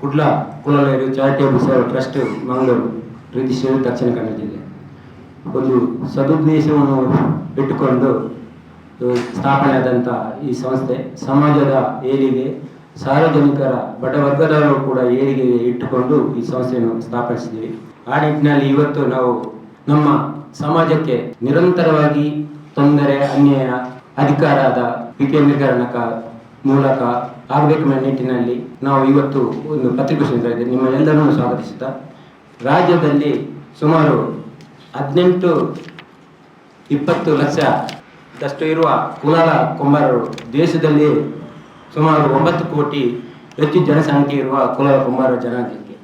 Kudla ಕುಲಲೇರು charitable ಸೇವಾ trust Mangaluru registration Dakshina Kannada ಜಿಲ್ಲೆ ಒಂದು ಸದುದ್ದೇಶವನ್ನು ಇಟ್ಟುಕೊಂಡು ಸ್ಥಾಪನೆಯಾದಂಥ ಈ ಸಂಸ್ಥೆ ಸಮಾಜದ ಏಳಿಗೆ ಸಾರ್ವಜನಿಕರ ಬಡವರ್ಗದವರು ಕೂಡ ಏಳಿಗೆ ಇಟ್ಟುಕೊಂಡು ಈ ಸಂಸ್ಥೆಯನ್ನು ಸ್ಥಾಪಿಸಿದ್ದೀವಿ. ಆ ನಿಟ್ಟಿನಲ್ಲಿ ಇವತ್ತು ನಾವು ನಮ್ಮ ಸಮಾಜಕ್ಕೆ ನಿರಂತರವಾಗಿ ತೊಂದರೆ ಅನ್ಯಾಯ ಅಧಿಕಾರದ ವಿಕೇಂದ್ರೀಕರಣಕ ಮೂಲಕ ಆಗಬೇಕೆಂಬ ನಿಟ್ಟಿನಲ್ಲಿ ನಾವು ಇವತ್ತು ಒಂದು ಪತ್ರಿಕೋಷ್ಠಿ ನಿಮ್ಮ ಎಲ್ಲರನ್ನೂ ಸ್ವಾಗತಿಸುತ್ತಾ, ರಾಜ್ಯದಲ್ಲಿ ಸುಮಾರು 18-20 ಲಕ್ಷದಷ್ಟು ಇರುವ ಕುಲಾಲ ಕುಂಬಾರರು, ದೇಶದಲ್ಲಿ ಸುಮಾರು 9 ಕೋಟಿ ಹೆಚ್ಚು ಜನಸಂಖ್ಯೆ ಇರುವ ಕುಲಾಲ ಕುಂಬಾರ ಜನಾಂಗಕ್ಕೆ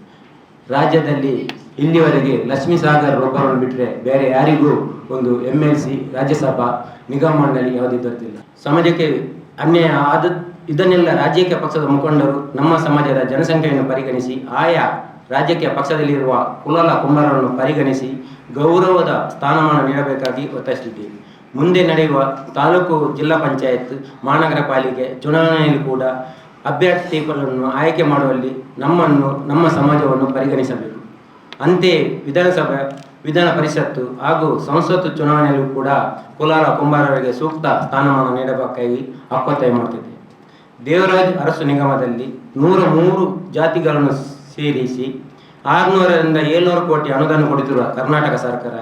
ರಾಜ್ಯದಲ್ಲಿ ಇಲ್ಲಿವರೆಗೆ ಲಕ್ಷ್ಮೀ ಸಾಗರ್ ಒಬ್ಬರನ್ನು ಬಿಟ್ಟರೆ ಬೇರೆ ಯಾರಿಗೂ ಒಂದು MLC, ರಾಜ್ಯಸಭಾ, ನಿಗಮ ಮಂಡಳಿ ಯಾವುದೇ ದೊರೆತಿಲ್ಲ. ಸಮಾಜಕ್ಕೆ ಅನ್ಯಾಯ ಆದ ಇದನ್ನೆಲ್ಲ ರಾಜಕೀಯ ಪಕ್ಷದ ಮುಖಂಡರು ನಮ್ಮ ಸಮಾಜದ ಜನಸಂಖ್ಯೆಯನ್ನು ಪರಿಗಣಿಸಿ ಆಯಾ ರಾಜಕೀಯ ಪಕ್ಷದಲ್ಲಿರುವ ಕುಲಾಲ ಕುಂಬಾರರನ್ನು ಪರಿಗಣಿಸಿ ಗೌರವದ ಸ್ಥಾನಮಾನ ನೀಡಬೇಕಾಗಿ ಒತ್ತಾಯಿಸುತ್ತಿದ್ದೇವೆ. ಮುಂದೆ ನಡೆಯುವ ತಾಲೂಕು, ಜಿಲ್ಲಾ ಪಂಚಾಯತ್, ಮಹಾನಗರ ಪಾಲಿಕೆ ಚುನಾವಣೆಯಲ್ಲಿ ಕೂಡ ಅಭ್ಯರ್ಥಿಗಳನ್ನು ಆಯ್ಕೆ ಮಾಡುವಲ್ಲಿ ನಮ್ಮ ಸಮಾಜವನ್ನು ಪರಿಗಣಿಸಬೇಕು. ಅಂತೆಯೇ ವಿಧಾನಸಭೆ, ವಿಧಾನ ಪರಿಷತ್ತು ಹಾಗೂ ಸಂಸತ್ತು ಚುನಾವಣೆಯಲ್ಲೂ ಕೂಡ ಕುಲಾಲ ಕುಂಬಾರರಿಗೆ ಸೂಕ್ತ ಸ್ಥಾನಮಾನ ನೀಡಬೇಕಾಗಿ ಒತ್ತಾಯ ಮಾಡುತ್ತಿದೆ. ದೇವರಾಜ್ ಅರಸು ನಿಗಮದಲ್ಲಿ 103 ಜಾತಿಗಳನ್ನು ಸೇರಿಸಿ 600ರಿಂದ 700 ಕೋಟಿ ಅನುದಾನ ಕೊಡುತ್ತಿರುವ ಕರ್ನಾಟಕ ಸರ್ಕಾರ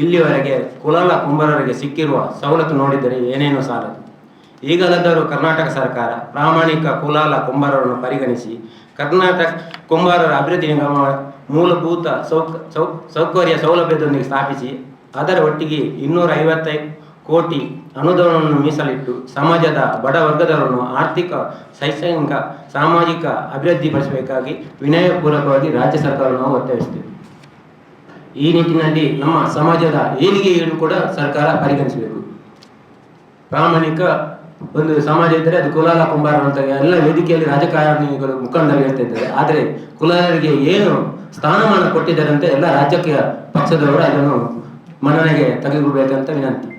ಇಲ್ಲಿವರೆಗೆ ಕುಲಾಲ ಕುಂಬಾರರಿಗೆ ಸಿಕ್ಕಿರುವ ಸವಲತ್ತು ನೋಡಿದರೆ ಏನೇನು ಸಾಲದು. ಈಗಲಾದರೂ ಕರ್ನಾಟಕ ಸರ್ಕಾರ ಪ್ರಾಮಾಣಿಕ ಕುಲಾಲ ಕುಂಬಾರರನ್ನು ಪರಿಗಣಿಸಿ ಕರ್ನಾಟಕ ಕುಂಬಾರರ ಅಭಿವೃದ್ಧಿ ನಿಗಮ ಮೂಲಭೂತ ಸೌಕರ್ಯ ಸೌಲಭ್ಯದೊಂದಿಗೆ ಸ್ಥಾಪಿಸಿ ಅದರ ಒಟ್ಟಿಗೆ 250 ಕೋಟಿ ಅನುದಾನವನ್ನು ಮೀಸಲಿಟ್ಟು ಸಮಾಜದ ಬಡ ವರ್ಗದವರನ್ನು ಆರ್ಥಿಕ, ಶೈಕ್ಷಣಿಕ, ಸಾಮಾಜಿಕ ಅಭಿವೃದ್ಧಿಪಡಿಸಬೇಕಾಗಿ ವಿನಯಪೂರ್ವಕವಾಗಿ ರಾಜ್ಯ ಸರ್ಕಾರವನ್ನು ನಾವು ಒತ್ತಾಯಿಸುತ್ತೇವೆ. ಈ ನಿಟ್ಟಿನಲ್ಲಿ ನಮ್ಮ ಸಮಾಜದ ಏಳಿಗೆಯನ್ನು ಕೂಡ ಸರ್ಕಾರ ಪರಿಗಣಿಸಬೇಕು. ಪ್ರಾಮಾಣಿಕ ಒಂದು ಸಮಾಜ ಇದ್ದರೆ ಅದು ಕುಲಾಲ ಕುಂಬಾರ ಅಂತ ಎಲ್ಲ ವೇದಿಕೆಯಲ್ಲಿ ರಾಜಕಾರಣಿಗಳು ಮುಖಂಡರು ಹೇಳ್ತಾ ಇದ್ದಾರೆ. ಆದರೆ ಕುಲಾಲರಿಗೆ ಏನು ಸ್ಥಾನಮಾನ ಕೊಟ್ಟಿದ್ದಾರೆ ಅಂತ ಎಲ್ಲ ರಾಜಕೀಯ ಪಕ್ಷದವರು ಅದನ್ನು ಮನ್ನಣೆಗೆ ತೆಗೆದುಕೊಳ್ಬೇಕಂತ ವಿನಂತಿ.